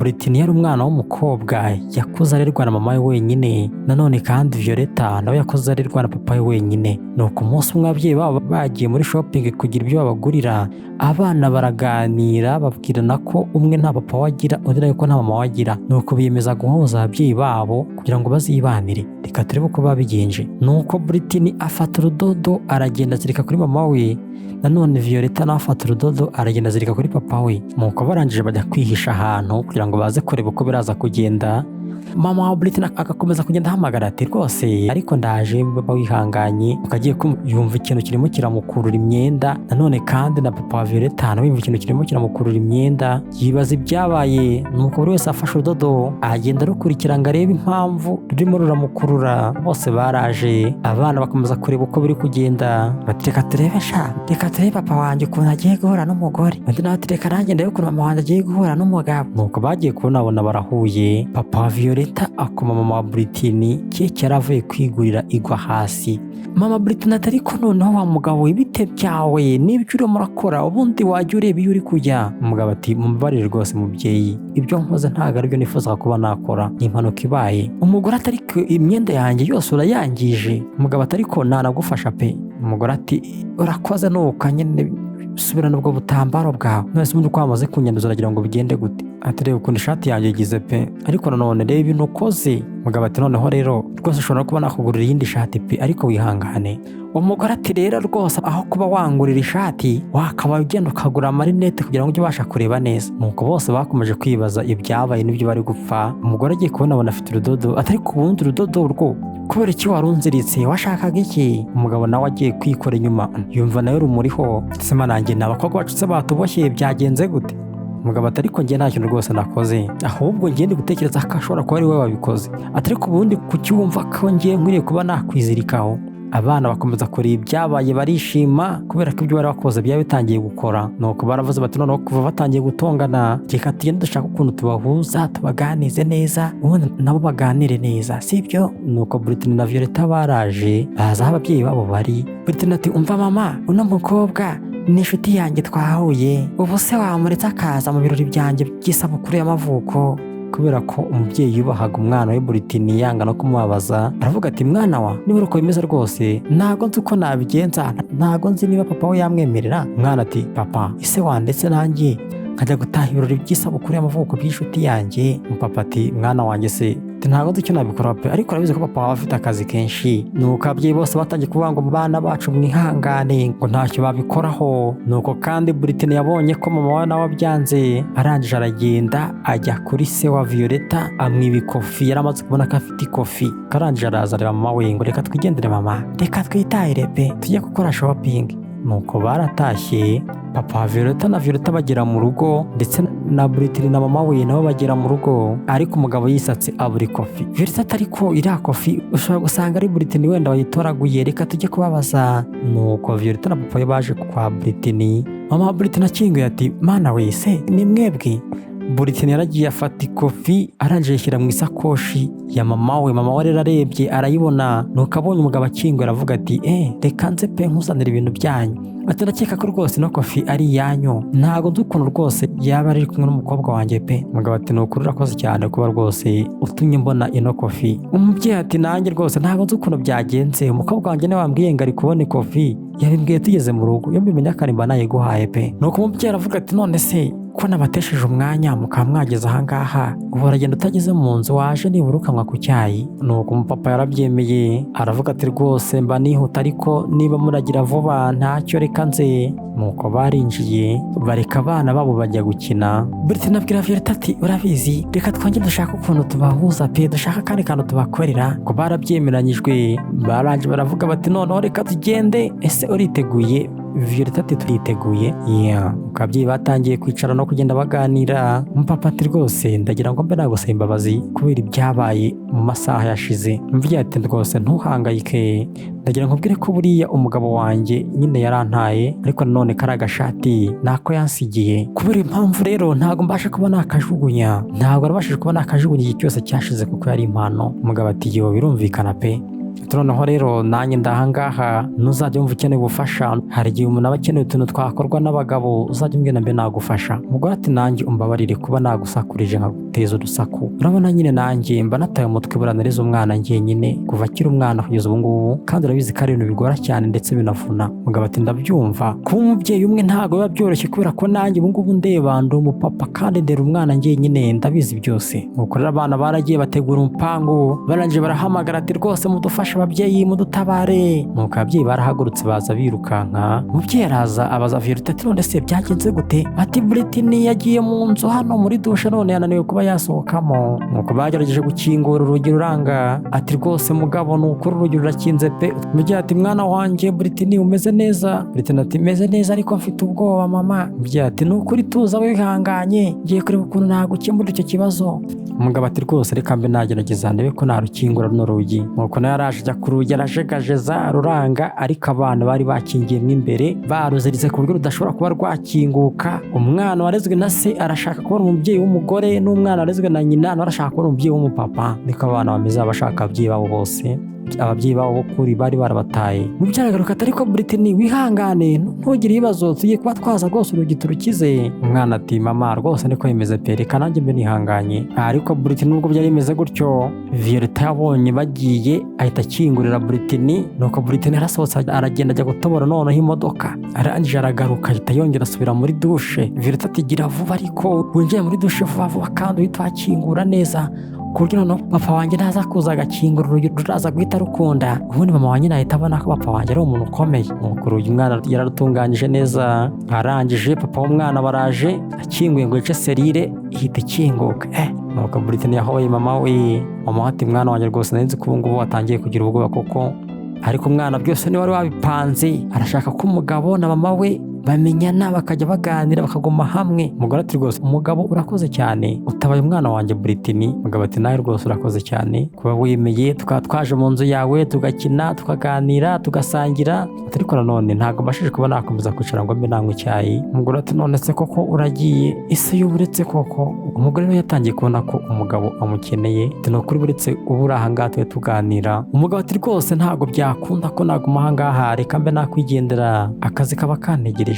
Britney yari umwana w'umukobwa yakuze arerwa na mama we wenyine, nanone kandi Violetta nawe yakuze arerwa na papa we wenyine. Nuko umunsi umwe ababyeyi babo bagiye muri shopping kugira ibyo babagurira, abana baraganira babwirana ko umwe nta papa wagira undi nawe ko nta mama wagira. Nuko biyemeza guhuza ababyeyi babo kugira ngo bazibanire. Reka turebe uko babigenje. Nuko Britney afata urudodo aragenda azirika kuri mama we, nanone Violetta nawe afata urudodo aragenda azirika kuri papa we. Nuko barangije bajya kwihisha ahantu kugira ngo baze kureba uko biraza kugenda. Mama wa Britney agakomeza kugenda ahamagara ati rwose ariko ndaje baba wihanganye. Ukagiye yumva ikintu kirimo kiramukurura imyenda, nanone kandi na papa wa Violetta nawe yumva ikintu kirimo kiramukurura imyenda, yibaza ibyabaye. Nuko buri wese afashe urudodo agenda rukurikira ngo arebe impamvu rurimo ruramukurura. Bose baraje, abana bakomeza kureba uko biri kugenda, bati reka turebe reka turebe papa wanjye ukuntu agiye guhura n'umugore, undi nawe ati reka nanjye ndebe ukuntu mama wanjye agiye guhura n'umugabo. Nuko bagiye kubona barahuye. Papa wa Violetta akoma mama wa Britney keke yaravuye kwigurira igwa hasi. Mama Britney ati ariko noneho wa mugabo ibite byawe n'ibyo urimo urakora ubundi wajya ureba iyo uri kujya. Umugabo ati mumbabarire rwose mubyeyi, ibyo nkoze ntabwo aribyo nifuzaga kuba nakora, ni impanuka ibaye. Umugore ati ariko imyenda yanjye yose urayangije. Umugabo ati ariko nanagufasha pe. Umugore ati urakoze nuka nyine subirana ubwo butambaro bwawe, none ubundi uko wamaze kunyanduza uragira ngo bigende gute? Ati reba ukuntu ishati yanjye igize pe, ariko nanone reba ibintu ukoze. Umugabo ati noneho rero rwose ushobora kuba nakugurira iyindi shati pe, ariko wihangane. Umugore ati rero rwose aho kuba wangurira ishati wakaba ugenda ukagura amarinete kugira ngo ujye ubasha kureba neza. Nuko bose bakomeje kwibaza ibyabaye n'ibyo bari gupfa. Umugore agiye kubona afite urudodo, ati ariko ubundi urudodo rwo kubera iki warunziritse, washakaga iki? Umugabo nawe agiye kwikora inyuma yumva nawe rumuriho, sema nanjye n'abakobwa bacu se batuboshye byagenze gute? Umugabo ati ariko njye nta kintu rwose nakoze, ahubwo njye ndi gutekereza ko ashobora kuba ari we wabikoze. Ati ariko ubundi kuki wumva ko njye nkwiriye kuba nakwizirikaho? Abana bakomeza kureba ibyabaye barishima kubera ko ibyo bari bakoze byaba bitangiye gukora. Nuko baravuze bati noneho kuva batangiye gutongana reka tugende dushaka ukuntu tubahuza tubaganize neza ubundi nabo baganire neza, sibyo? Nuko Britney na Violetta baraje baza aho ababyeyi babo bari. Britney ati umva mama, uno mukobwa ni inshuti yanjye twahuye, ubu se wamuretse akaza mu birori byanjye by'isabukuru y'amavuko? Kubera ko umubyeyi yubahaga umwana we Britney yanga no kumubabaza, aravuga ati mwana wa niba uko bimeze rwose ntago nzi uko nabigenza, ntago nzi niba papa we yamwemerera. Umwana ati papa ise wandetse nanjye nkajya gutaha ibirori by'isabukuru y'amavuko by'inshuti yanjye. Papa ati mwana wanjye se ntago nzi icyo nabikora pe, ariko urabizi ko papa waba afite akazi kenshi. Nuko ababyeyi bose batangiye kuvuga ngo mu bana bacu mwihangane ngo ntacyo babikoraho. Nuko kandi Britney yabonye ko mama we nawe abyanze, arangije aragenda ajya kuri se wa Violetta amwiba ikofi. Yari amaze kubona ko afite ikofi, karangije araza areba mama we ngo reka twigendere mama, reka twitahire pe tujye gukora shopping. Nuko baratashye, papa wa Violetta na Violetta bagera mu rugo, ndetse na Britney na mama we nabo bagera mu rugo, ariko umugabo yisatse abura ikofi. Violetta ati ariko iriya kofi ushobora gusanga ari Britney wenda wayitoraguye, reka tujye kubabaza. Nuko Violetta na papa we baje kwa Britney. Mama wa Britney akinguye ati mana we se ni mwebwe? Britney yaragiye afata ikofi arangije yishyira mu isakoshi ya mama we. Mama we rero arebye arayibona, nuko abonye umugabo akinguye aravuga ati reka nze pe nkuzanira ibintu byanyu. Ati ndakeka ko rwose ino kofi ari iyanyu, ntago nzi ukuntu rwose yaba ari kumwe n'umukobwa wanjye pe. Umugabo ati ni ukuri urakoze cyane kuba rwose utumye mbona ino kofi. Umubyeyi ati nanjye rwose ntago nzi ukuntu byagenze, umukobwa wanjye niwe wambwiye ngo ari kubona ikofi, yabimbwiye tugeze mu rugo, iyo mbimenya akarimba nayiguhaye pe. Nuko umubyeyi aravuga ati none se ko nabatesheje umwanya mukaba mwageze ahangaha, ubu uragenda utageze mu nzu, waje nibura ukanywa ku cyayi? Nuko umupapa yarabyemeye aravuga ati rwose mba nihuta, ariko niba muragira vuba ntacyo reka nze. Nuko barinjiye bareka abana babo bajya gukina. Britney abwira Violetta ati urabizi reka twongere dushaka ukuntu tubahuza pe, dushaka kandi kantu tubakorera. Ko barabyemeranyijwe baranje baravuga bati noneho reka tugende, ese uriteguye? Violetta ati turiteguye. Ababyeyi batangiye kwicara no kugenda baganira. Umupapa ati rwose ndagira ngo mbe nagusaba imbabazi kubera ibyabaye mu masaha yashize. Umubyeyi ati rwose ntuhangayike, ndagira nkubwire ko buriya umugabo wanjye nyine yarantaye, ariko nanone kari agashati nako yansigiye. Kubera impamvu rero ntago mbasha kuba nakajugunya, ntabwo nabashije kuba nakajugunya igihe cyose cyashize kuko yari impano. Umugabo ati yo birumvikana pe. noneho rero nanjye ndahangaha ntuzajya wumva ukeneye ubufasha, hari igihe umuntu aba akeneye utuntu twakorwa n'abagabo uzajya umbwira mbe nagufasha. Umugore ati nanjye umbabarire kuba nagusakurije nkaguteza urusaku, urabona nyine nanjye mba nataye umutwe buranariza umwana njyenyine kuva akiri umwana kugeza ubu ngubu, kandi urabizi ko ari ibintu bigora cyane ndetse binavuna. Umugabo ati ndabyumva, kuba umubyeyi umwe ntabwo biba byoroshye kubera ko nanjye ubu ngubu ndeba ndi umupapa kandi ndera umwana njyenyine ndabizi byose. Nuko rero abana baragiye bategura umupangu, barangije barahamagara ati rwose mudufashe ababyeyi mudutabare. Nuko ababyeyi barahagurutse baza birukanka, umubyeyi araza abaza Violette ati none se byagenze gute? Ati Britney yagiye mu nzu hano muri dushe none yananiwe kuba yasohokamo. Nuko bagerageje gukingura urugi ruranga, ati rwose mugabo nuko urugi rurakinze pe. Umubyeyi ati mwana wanjye Britney umeze neza? Britney ati meze neza ariko mfite ubwoba mama. Umubyeyi ati nukuri tuza wihanganye ngiye kureba ukuntu nagukemura icyo kibazo. Umugabo ati rwose reka mbe nagerageza ndebe ko narukingura runo rugi. Nuko nawe yaraje ajya ku rugi arajegajeza ruranga, ariko abana bari bakingiyemo imbere baruziritse ku buryo rudashobora kuba rwakinguka. Umwana warezwe na se arashaka kubona umubyeyi w'umugore, n'umwana warezwe na nyina nawe arashaka kubona umubyeyi w'umupapa. Niko abana bameze bashaka ababyeyi babo bose, ababyeyi babo b'ukuri bari barabataye. Umubyeyi aragaruka ati ariko Britney wihangane ntugire ibibazo tugiye kuba twaza rwose urugi turukize. Umwana ati mama rwose niko bimeze pe, reka nanjye mbe nihanganye. Ariko Britney nubwo byari bimeze gutyo, Violette yabonye bagiye ahita akingurira Britney. Nuko Britney arasohotse aragenda ajya gutobora noneho imodoka, arangije aragaruka ahita yongera asubira muri dushe. Violette ati gira vuba ariko winjiye muri dushe vuba vuba kandi uhita wakingura neza ku buryo noneho papa wanjye naza kuza agakingura urugi ruraza guhita rukunda. Ubundi mama wanjye nahita abona ko papa wanjye ari umuntu ukomeye. Nuko urugi umwana yararutunganyije neza, arangije papa w'umwana baraje akinguye ngo yice serire ihita ikinguka. Nuko Britney yahoye mama we, mama ati mwana wanjye rwose nari nzi ko ubu ngubu watangiye kugira ubwoba koko, ariko umwana byose niwe wari wabipanze, arashaka ko umugabo na mama we bamenyana bakajya baganira bakaguma hamwe. Umugore ati rwose umugabo urakoze cyane utabaye umwana wanjye Britney. Umugabo ati nawe rwose urakoze cyane kuba wemeye tukaba twaje mu nzu yawe tugakina tukaganira tugasangira, ariko nanone ntabwo mbashije kuba nakomeza kwicara ngo mbe nanywa icyayi. Umugore ati none se koko uragiye ese iyo uretse koko? Umugore we yatangiye kubona ko umugabo amukeneye, ati ni ukuri buretse ubu uri ahangaha tube tuganira. Umugabo ati rwose ntabwo byakunda ko naguma ahangaha, reka mbe nakwigendera akazi kaba kantegereje.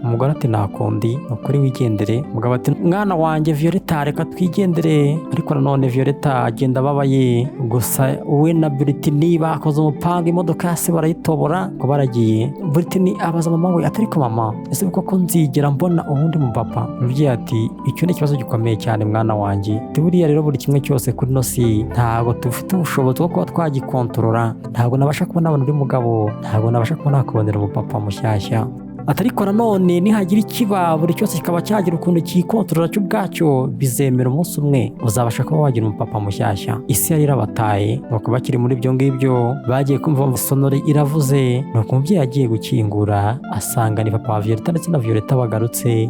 Umugore ati nakundi nukuri wigendere. Umugabo ati mwana wanjye Violette reka twigendere. Ariko nanone Violette agenda ababaye, gusa we na Britney bakoze umupanga imodoka yase barayitobora ngo baragiye. Britney abaza mama we ati ariko mama ese koko nzigera mbona ubundi mu papa? Umubyeyi ati icyo ni ikibazo gikomeye cyane mwana wanjye, buriya rero buri kimwe cyose kuri no si ntabwo dufite ubushobozi bwo kuba twagikontorora. Ntabwo nabasha kubona undi mugabo, ntabwo nabasha kubona nakubonera umupapa mushyashya. Ariko nanone nihagira ikiba buri cyose kikaba cyagira ukuntu kikontorora cyo ubwacyo, bizemera umunsi umwe uzabasha kuba wagira umupapa mushyashya. Isi yari irabataye, nuko bakiri muri ibyo ngibyo bagiye kumva sonore iravuze. Nuko umubyeyi agiye gukingura asanga ni papa wa Violette ndetse na Violette bagarutse.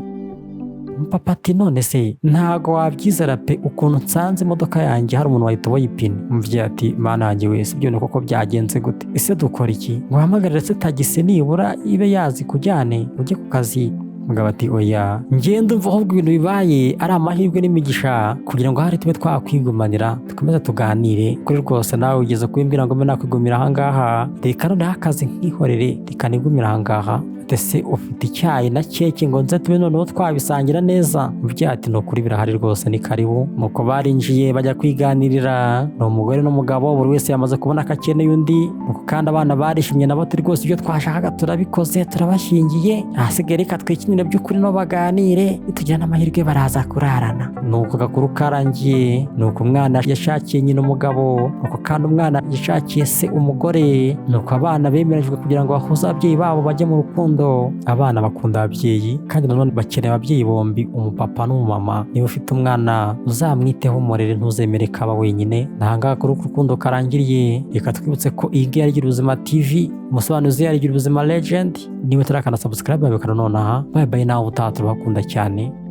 Papa ati none se ntago wabyizera pe ukuntu nsanze imodoka yanjye hari umuntu wayitoboye ipine? Umubyeyi ati mana yanjye wese ibyo ni koko byagenze gute? Ese dukora iki? Nguhamagarire se tagisi nibura ibe yazi kujyane ujye ku kazi? Umugabo ati oya ngende umva ahubwo ibintu bibaye ari amahirwe n'imigisha kugira ngo hari tube twakwigumanira dukomeze tuganire. Kuri rwose nawe ugeze kubimbwira ngo mbe nakwigumira ahangaha, reka noneho akazi nkihorere reka nigumira ahangaha. Ese ufite icyayi na keke ngo nze tube noneho twabisangira neza? Umubyeyi ati ni ukuri birahari rwose ni karibu. Nuko barinjiye bajya kwiganirira, ni umugore n'umugabo buri wese yamaze kubona ko akeneye undi. Nuko kandi abana barishimye nabo ati rwose ibyo twashakaga turabikoze turabashyingiye, ahasigaye reka twikinire by'ukuri no baganire nitugira n'amahirwe baraza kurarana. Nuko gakuru karangiye, nuko umwana yashakiye nyina umugabo, nuko kandi umwana yashakiye se umugore. Nuko abana bemeranyijwe kugira ngo bahuze ababyeyi babo bajye mu rukundo. Abana bakunda ababyeyi kandi nanone bakeneye ababyeyi bombi, umupapa n'umumama. Niba ufite umwana uzamwiteho umurere ntuzemere kaba wenyine. Nahangaha kuri urukundo karangiriye. Reka twibutse ko iyi ngiyi ari Gira Ubuzima TV, umusobanuzi yari Gira Ubuzima Legend. Niba utarakanda subscribe babikana nonaha. Bye bye nawe utaha turabakunda cyane.